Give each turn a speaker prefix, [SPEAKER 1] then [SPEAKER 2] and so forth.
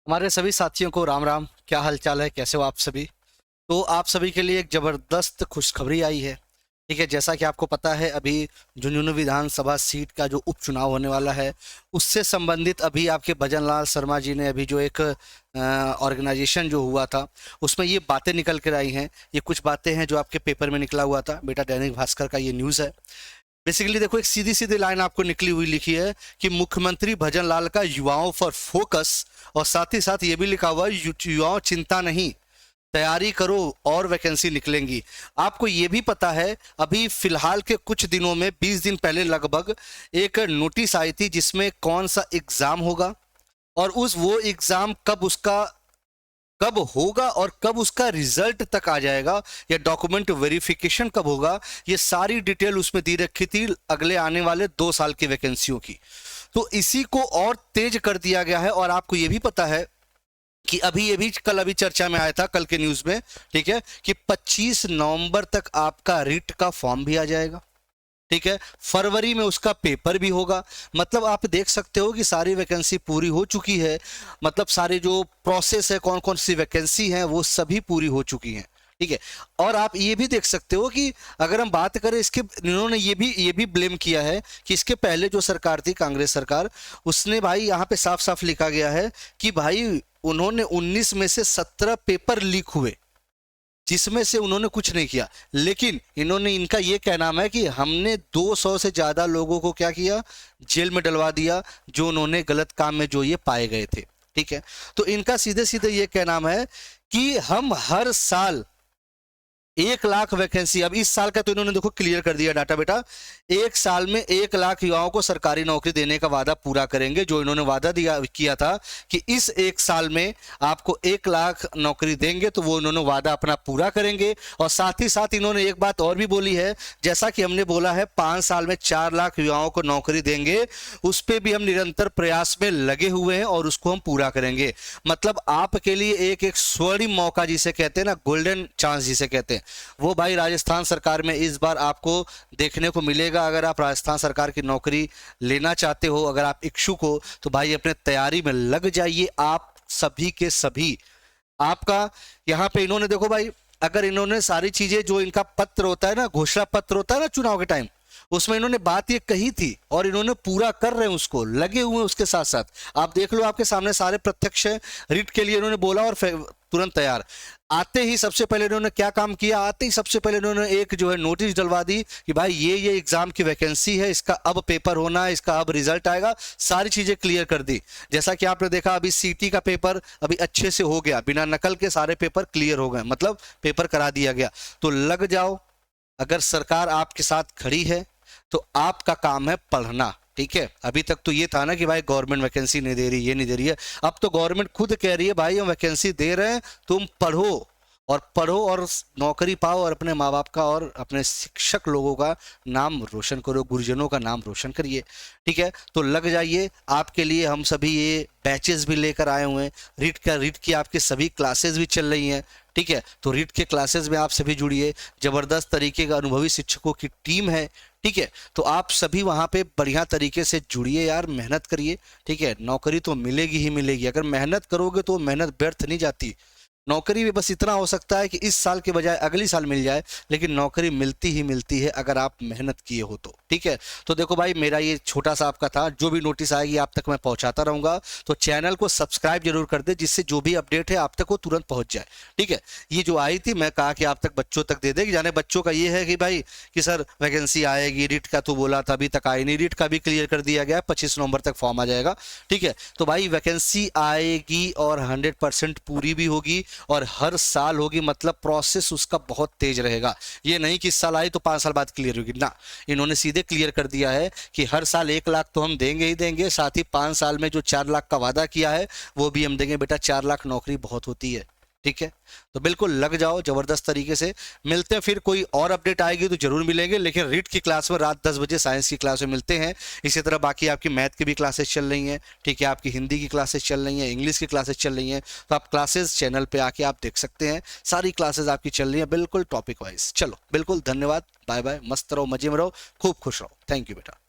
[SPEAKER 1] हमारे सभी साथियों को राम राम। क्या हाल चाल है, कैसे हो आप सभी। तो आप सभी के लिए एक जबरदस्त खुशखबरी आई है। ठीक है, जैसा कि आपको पता है अभी झुंझुनू विधानसभा सीट का जो उपचुनाव होने वाला है उससे संबंधित अभी आपके भजन लाल शर्मा जी ने अभी जो एक ऑर्गेनाइजेशन जो हुआ था उसमें ये बातें निकल कर आई हैं। ये कुछ बातें हैं जो आपके पेपर में निकला हुआ था बेटा, दैनिक भास्कर का ये न्यूज़ है। बेसिकली देखो, एक सीधी सीधी लाइन आपको निकली हुई लिखी है कि मुख्यमंत्री भजन लाल का युवाओं पर फोकस, और साथ ही साथ ये भी लिखा हुआ है युवाओं चिंता नहीं, तैयारी करो और वैकेंसी निकलेंगी। आपको ये भी पता है अभी फिलहाल के कुछ दिनों में 20 दिन पहले लगभग एक नोटिस आई थी जिसमें कौन सा एग्जाम होगा और उस वो एग्जाम कब होगा और कब उसका रिजल्ट तक आ जाएगा या डॉक्यूमेंट वेरिफिकेशन कब होगा, ये सारी डिटेल उसमें दी रखी थी अगले आने वाले 2 साल की वैकेंसियों की। तो इसी को और तेज कर दिया गया है। और आपको ये भी पता है कि अभी ये भी कल अभी चर्चा में आया था, कल के न्यूज में, ठीक है, कि 25 नवंबर तक आपका रिट का फॉर्म भी आ जाएगा। ठीक है, फरवरी में उसका पेपर भी होगा। मतलब आप देख सकते हो कि सारी वैकेंसी पूरी हो चुकी है। मतलब सारे जो प्रोसेस है, कौन कौन सी वैकेंसी है, वो सभी पूरी हो चुकी हैं। ठीक है, और आप ये भी देख सकते हो कि अगर हम बात करें इसके, इन्होंने ये भी ब्लेम किया है कि इसके पहले जो सरकार थी कांग्रेस सरकार, उसने भाई यहाँ पे साफ साफ लिखा गया है कि भाई उन्होंने 19 में से 17 पेपर लीक हुए जिसमें से उन्होंने कुछ नहीं किया। लेकिन इन्होंने, इनका ये कहना है कि हमने 200 से ज्यादा लोगों को क्या किया, जेल में डलवा दिया, जो उन्होंने गलत काम में जो ये पाए गए थे। ठीक है, तो इनका सीधे सीधे ये कहना है कि हम हर साल 1 लाख वैकेंसी, अब इस साल का तो इन्होंने देखो क्लियर कर दिया डाटा बेटा, 1 साल में 1 लाख युवाओं को सरकारी नौकरी देने का वादा पूरा करेंगे। जो इन्होंने वादा दिया किया था कि इस 1 साल में आपको 1 लाख नौकरी देंगे, तो वो इन्होंने वादा अपना पूरा करेंगे। और साथ ही साथ इन्होंने एक बात और भी बोली है, जैसा कि हमने बोला है 5 साल में 4 लाख युवाओं को नौकरी देंगे, उस पर भी हम निरंतर प्रयास में लगे हुए हैं और उसको हम पूरा करेंगे। मतलब आपके लिए एक एक स्वर्णिम मौका जिसे कहते हैं ना, गोल्डन चांस जिसे कहते हैं, वो भाई राजस्थान सरकार में इस बार आपको देखने को मिलेगा। अगर आप राजस्थान सरकार की नौकरी लेना चाहते हो, अगर आप इच्छुक हो, तो भाई अपने तैयारी में लग जाइए। आप सभी के सभी आपका यहाँ पे इन्होंने देखो भाई, अगर इन्होंने सारी चीजें, जो इनका पत्र होता है ना, घोषणा पत्र होता है ना चुनाव के टाइम, उसमें इन्होंने बात ये कही थी और इन्होंने पूरा कर रहे हैं, उसको लगे हुए हैं उसके साथ साथ। आप देख लो, आपके सामने सारे प्रत्यक्ष है। रिट के लिए इन्होंने बोला और तुरंत तैयार। आते ही सबसे पहले इन्होंने क्या काम किया, आते ही सबसे पहले इन्होंने एक जो है नोटिस डलवा दी कि भाई ये एग्जाम की वैकेंसी है, इसका अब पेपर होना है, इसका अब रिजल्ट आएगा। सारी चीजें क्लियर कर दी। जैसा कि आपने देखा अभी सीटी का पेपर अभी अच्छे से हो गया, बिना नकल के सारे पेपर क्लियर हो गए, मतलब पेपर करा दिया गया। तो लग जाओ, अगर सरकार आपके साथ खड़ी है तो आपका काम है पढ़ना। ठीक है, अभी तक तो ये था ना कि भाई गवर्नमेंट वैकेंसी नहीं दे रही, ये नहीं दे रही है। अब तो गवर्नमेंट खुद कह रही है भाई हम वैकेंसी दे रहे हैं, तुम पढ़ो और नौकरी पाओ और अपने माँ बाप का और अपने शिक्षक लोगों का नाम रोशन करो, गुरुजनों का नाम रोशन करिए। ठीक है, तो लग जाइए। आपके लिए हम सभी ये बैचेस भी लेकर आए हुए हैं। रीट की आपके सभी क्लासेस भी चल रही हैं। ठीक है, तो रीट के क्लासेस में आप सभी जुड़िए। जबरदस्त तरीके का अनुभवी शिक्षकों की टीम है। ठीक है, तो आप सभी वहां पे बढ़िया तरीके से जुड़िए यार, मेहनत करिए। ठीक है, नौकरी तो मिलेगी ही मिलेगी। अगर मेहनत करोगे तो मेहनत व्यर्थ नहीं जाती। नौकरी में बस इतना हो सकता है कि इस साल के बजाय अगली साल मिल जाए, लेकिन नौकरी मिलती ही मिलती है अगर आप मेहनत किए हो तो। ठीक है, तो देखो भाई, मेरा ये छोटा सा आपका था, जो भी नोटिस आएगी आप तक मैं पहुंचाता रहूंगा। तो चैनल को सब्सक्राइब जरूर कर दे, जिससे जो भी अपडेट है आप तक वो तुरंत पहुंच जाए। ठीक है, ये जो आई थी मैं कहा कि आप तक बच्चों तक दे दे, कि जाने बच्चों का ये है कि भाई कि सर वैकेंसी आएगी, रीट का तो बोला था अभी तक आई नहीं, रीट का भी क्लियर कर दिया गया, 25 नवंबर तक फॉर्म आ जाएगा। ठीक है, तो भाई वैकेंसी आएगी और 100% पूरी भी होगी और हर साल होगी। मतलब प्रोसेस उसका बहुत तेज रहेगा। ये नहीं कि इस साल आई तो 5 साल बाद क्लियर होगी ना, इन्होंने सीधे क्लियर कर दिया है कि हर साल 1 लाख तो हम देंगे ही देंगे, साथ ही 5 साल में जो 4 लाख का वादा किया है वो भी हम देंगे। बेटा 4 लाख नौकरी बहुत होती है। ठीक है, तो बिल्कुल लग जाओ जबरदस्त तरीके से। मिलते हैं फिर, कोई और अपडेट आएगी तो जरूर मिलेंगे, लेकिन रीट की क्लास में रात 10 बजे साइंस की क्लास में मिलते हैं। इसी तरह बाकी आपकी मैथ की भी क्लासेस चल रही हैं। ठीक है, आपकी हिंदी की क्लासेस चल रही हैं, इंग्लिश की क्लासेस चल रही हैं। तो आप क्लासेस चैनल पे आके आप देख सकते हैं, सारी क्लासेस आपकी चल रही है बिल्कुल टॉपिक वाइज। चलो बिल्कुल, धन्यवाद, बाय बाय, मस्त रहो, मजे में रहो, खूब खुश रहो। थैंक यू बेटा।